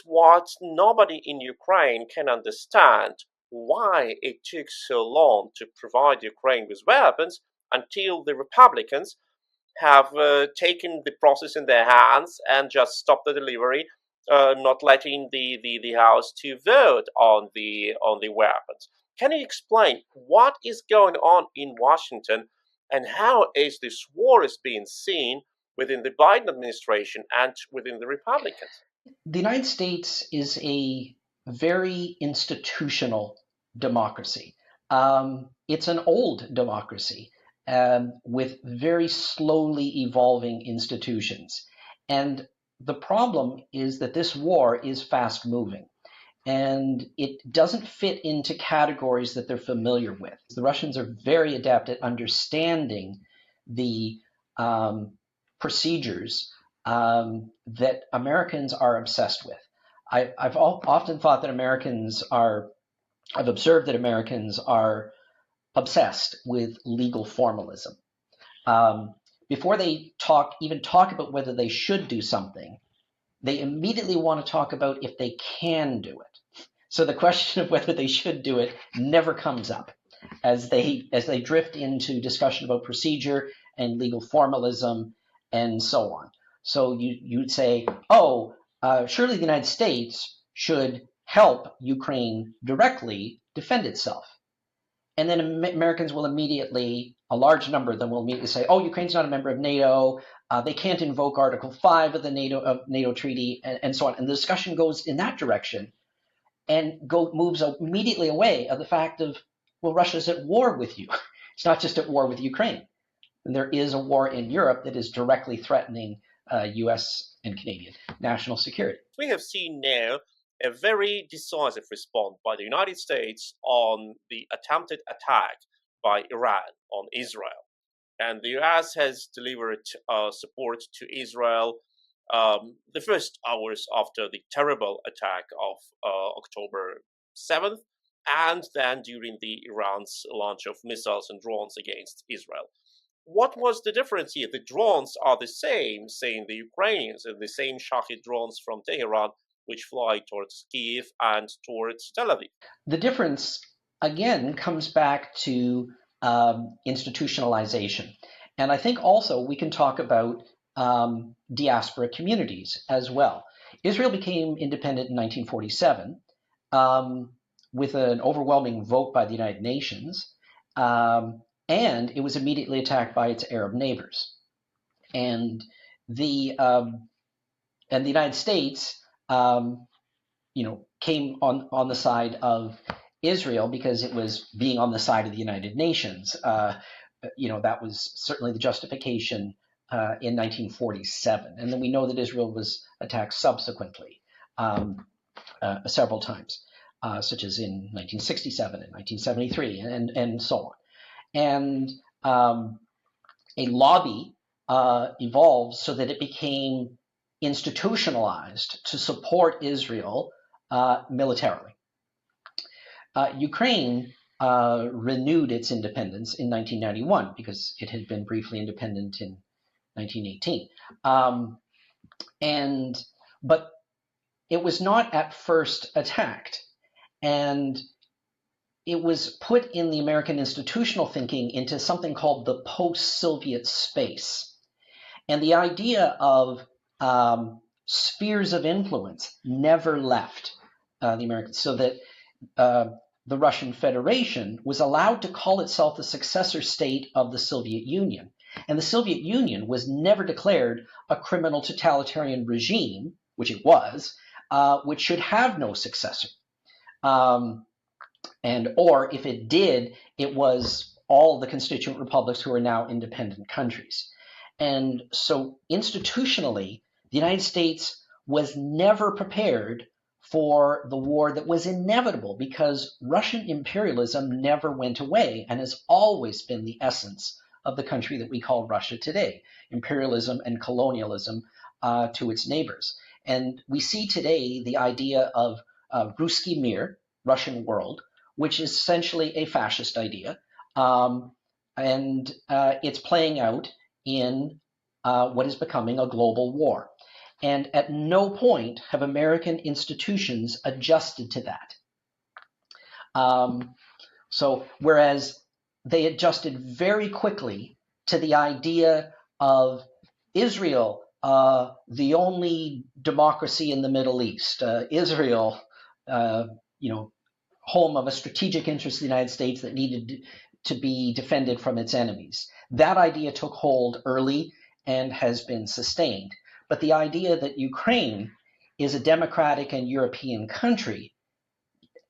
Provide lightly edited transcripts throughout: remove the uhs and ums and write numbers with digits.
what nobody in Ukraine can understand, why it took so long to provide Ukraine with weapons until the Republicans have taken the process in their hands and just stopped the delivery, not letting the House to vote on the weapons. Can you explain what is going on in Washington and how is this war is being seen within the Biden administration and within the Republicans? The United States is a very institutional democracy. It's an old democracy with very slowly evolving institutions. And the problem is that this war is fast moving and it doesn't fit into categories that they're familiar with. The Russians are very adept at understanding the procedures that Americans are obsessed with. I've often thought that I've observed that Americans are obsessed with legal formalism. Before they even talk about whether they should do something, they immediately want to talk about if they can do it. So the question of whether they should do it never comes up as they drift into discussion about procedure and legal formalism and so on. So you'd say, surely the United States should help Ukraine directly defend itself. And then Americans will immediately, a large number of them will immediately say, Ukraine's not a member of NATO. They can't invoke Article 5 of the NATO treaty, and so on. And the discussion goes in that direction and moves immediately away of the fact of, Russia's at war with you. It's not just at war with Ukraine. And there is a war in Europe that is directly threatening U.S. and Canadian national security. We have seen now a very decisive response by the United States on the attempted attack by Iran on Israel. And the US has delivered support to Israel the first hours after the terrible attack of October 7th, and then during the Iran's launch of missiles and drones against Israel. What was the difference here? The drones are the same, saying the Ukrainians, and the same Shahed drones from Tehran, which fly towards Kiev and towards Tel Aviv. The difference, again, comes back to institutionalization. And I think also we can talk about diaspora communities as well. Israel became independent in 1947 with an overwhelming vote by the United Nations, and it was immediately attacked by its Arab neighbors. And the United States came on the side of Israel because it was being on the side of the United Nations. That was certainly the justification in 1947. And then we know that Israel was attacked subsequently several times, such as in 1967 and 1973 and so on. And a lobby evolved so that it became institutionalized to support Israel militarily. Ukraine renewed its independence in 1991 because it had been briefly independent in 1918. But it was not at first attacked. And it was put in the American institutional thinking into something called the post-Soviet space. And the idea of spheres of influence never left the Americans, so that the Russian Federation was allowed to call itself the successor state of the Soviet Union. And the Soviet Union was never declared a criminal totalitarian regime, which it was, which should have no successor. Or if it did, it was all the constituent republics who are now independent countries. And so institutionally, the United States was never prepared for the war that was inevitable because Russian imperialism never went away and has always been the essence of the country that we call Russia today, imperialism and colonialism to its neighbors. And we see today the idea of Ruski Mir, Russian world, which is essentially a fascist idea. And it's playing out in what is becoming a global war. And at no point have American institutions adjusted to that. So whereas they adjusted very quickly to the idea of Israel, the only democracy in the Middle East, Israel, home of a strategic interest of the United States that needed to be defended from its enemies. That idea took hold early and has been sustained. But the idea that Ukraine is a democratic and European country,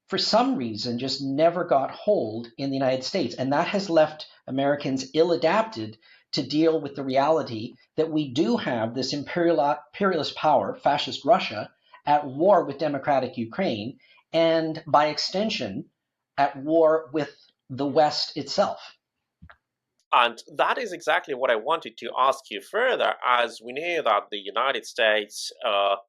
for some reason, just never got hold in the United States. And that has left Americans ill-adapted to deal with the reality that we do have this imperialist power, fascist Russia, at war with democratic Ukraine, and by extension, at war with the West itself. And that is exactly what I wanted to ask you further, as we know that the United States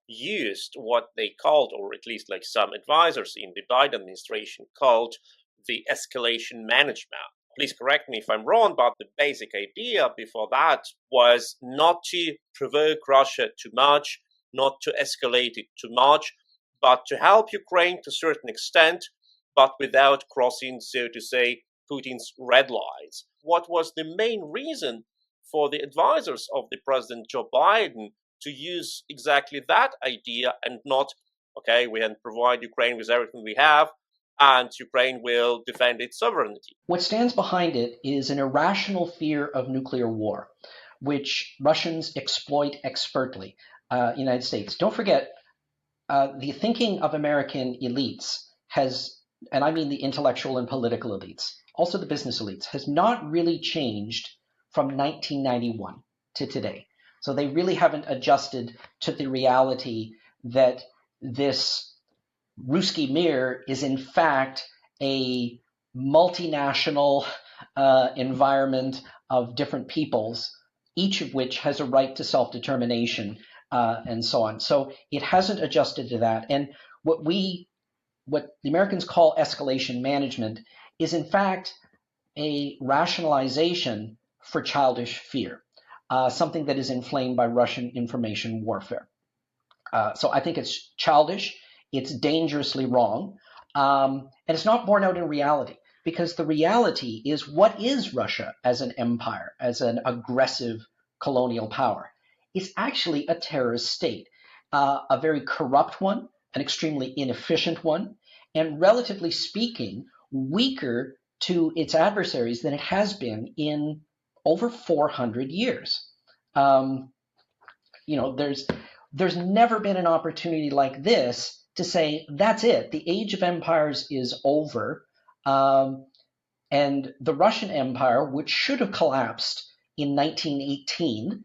used what they called, or at least like some advisors in the Biden administration called, the escalation management. Please correct me if I'm wrong, but the basic idea before that was not to provoke Russia too much, not to escalate it too much, but to help Ukraine to a certain extent, but without crossing, so to say, Putin's red lines. What was the main reason for the advisors of the President Joe Biden to use exactly that idea and not, okay, we can provide Ukraine with everything we have, and Ukraine will defend its sovereignty? What stands behind it is an irrational fear of nuclear war, which Russians exploit expertly. United States. Don't forget, the thinking of American elites has, and I mean the intellectual and political elites, also the business elites, has not really changed from 1991 to today. So they really haven't adjusted to the reality that this Ruski Mir is in fact a multinational environment of different peoples, each of which has a right to self-determination and so on. So it hasn't adjusted to that. And what the Americans call escalation management is in fact a rationalization for childish fear, something that is inflamed by Russian information warfare. So I think it's childish, it's dangerously wrong, and it's not borne out in reality, because the reality is, what is Russia as an empire, as an aggressive colonial power? It's actually a terrorist state, a very corrupt one, an extremely inefficient one, and relatively speaking, weaker to its adversaries than it has been in over 400 years. There's never been an opportunity like this to say, that's it, the age of empires is over. And the Russian Empire, which should have collapsed in 1918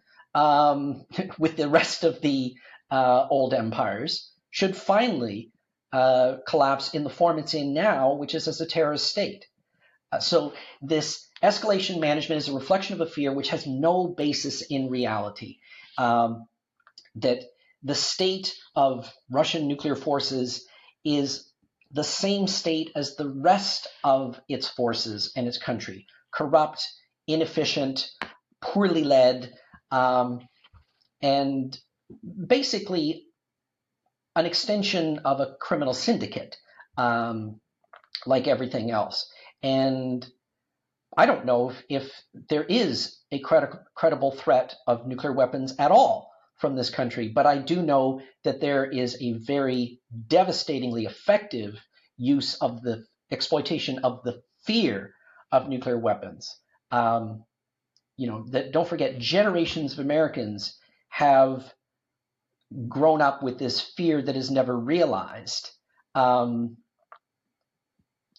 with the rest of the old empires, should finally collapse in the form it's in now, which is as a terrorist state. So this escalation management is a reflection of a fear which has no basis in reality. That the state of Russian nuclear forces is the same state as the rest of its forces and its country: corrupt, inefficient, poorly led, and basically an extension of a criminal syndicate, like everything else. And I don't know if there is a credible threat of nuclear weapons at all from this country, but I do know that there is a very devastatingly effective use of the exploitation of the fear of nuclear weapons. Don't forget, generations of Americans have grown up with this fear that is never realized, and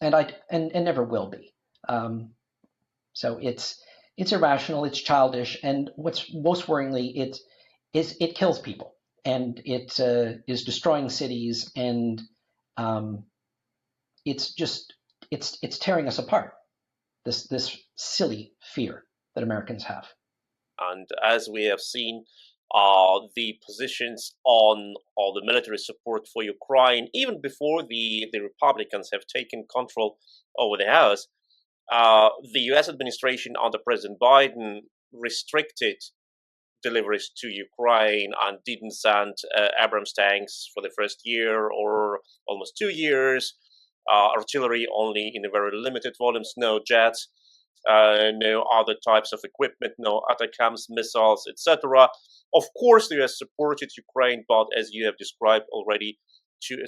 never will be. So it's irrational, it's childish, and what's most worryingly, it kills people, and it is destroying cities, and it's tearing us apart. This silly fear that Americans have. And as we have seen, the positions on the military support for Ukraine, even before the Republicans have taken control over the House, the U.S. administration under President Biden restricted deliveries to Ukraine and didn't send Abrams tanks for the first year or almost 2 years, artillery only in a very limited volumes, no jets, no other types of equipment, no ATACMS missiles, etc. Of course, the US supported Ukraine, but as you have described already, to a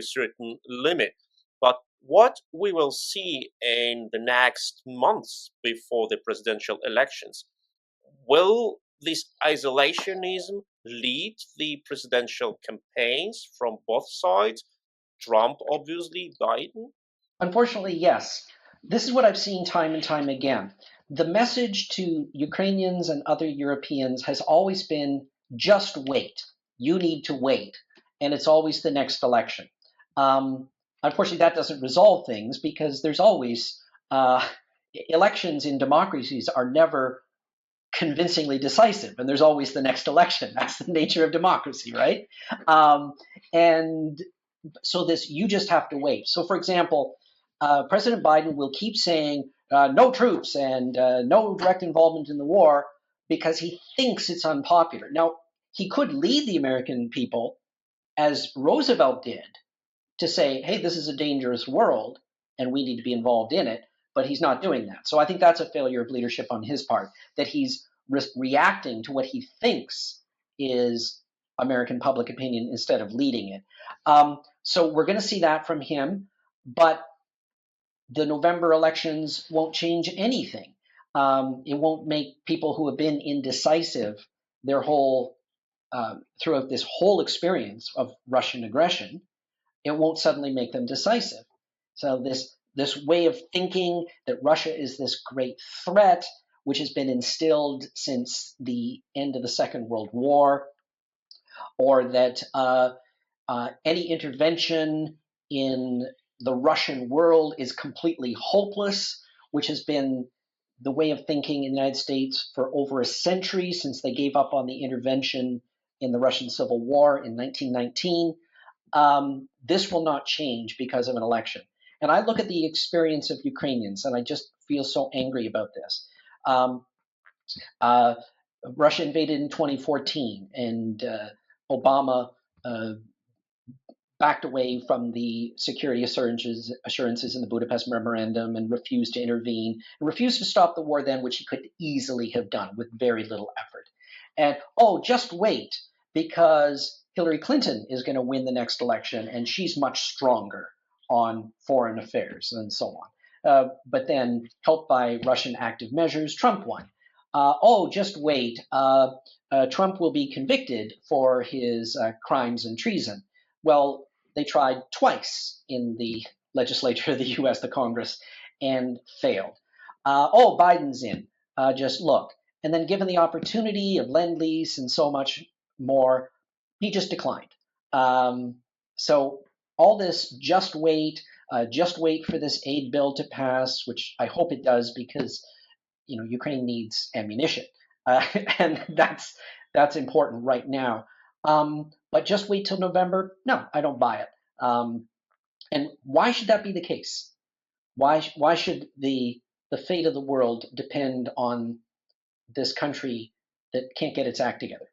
certain limit. But what we will see in the next months before the presidential elections, will this isolationism lead the presidential campaigns from both sides? Trump, obviously, Biden? Unfortunately, yes. This is what I've seen time and time again. The message to Ukrainians and other Europeans has always been just wait. You need to wait. And it's always the next election. Unfortunately, that doesn't resolve things because there's always elections in democracies are never convincingly decisive, and there's always the next election. That's the nature of democracy, right? And so this, you just have to wait. So, for example, President Biden will keep saying no troops and no direct involvement in the war because he thinks it's unpopular. Now, he could lead the American people, as Roosevelt did, to say, hey, this is a dangerous world and we need to be involved in it, but he's not doing that. So I think that's a failure of leadership on his part, that he's reacting to what he thinks is American public opinion instead of leading it. So we're going to see that from him, but the November elections won't change anything. It won't make people who have been indecisive their whole throughout this whole experience of Russian aggression. It won't suddenly make them decisive. So this way of thinking that Russia is this great threat, which has been instilled since the end of the Second World War, or that any intervention in the Russian world is completely hopeless, which has been the way of thinking in the United States for over a century since they gave up on the intervention in the Russian Civil War in 1919. This will not change because of an election. And I look at the experience of Ukrainians, and I just feel so angry about this. Russia invaded in 2014, and Obama backed away from the security assurances in the Budapest Memorandum and refused to intervene, and refused to stop the war then, which he could easily have done with very little effort. And, just wait, because Hillary Clinton is going to win the next election, and she's much stronger on foreign affairs and so on. But then, helped by Russian active measures, Trump won. Just wait, Trump will be convicted for his crimes and treason. Well, they tried twice in the legislature of the U.S., the Congress, and failed. Biden's in. Just look. And then given the opportunity of Lend-Lease and so much more, he just declined. So all this just wait for this aid bill to pass, which I hope it does because Ukraine needs ammunition, and that's important right now. But just wait till November? No, I don't buy it. And why should that be the case? Why should the fate of the world depend on this country that can't get its act together?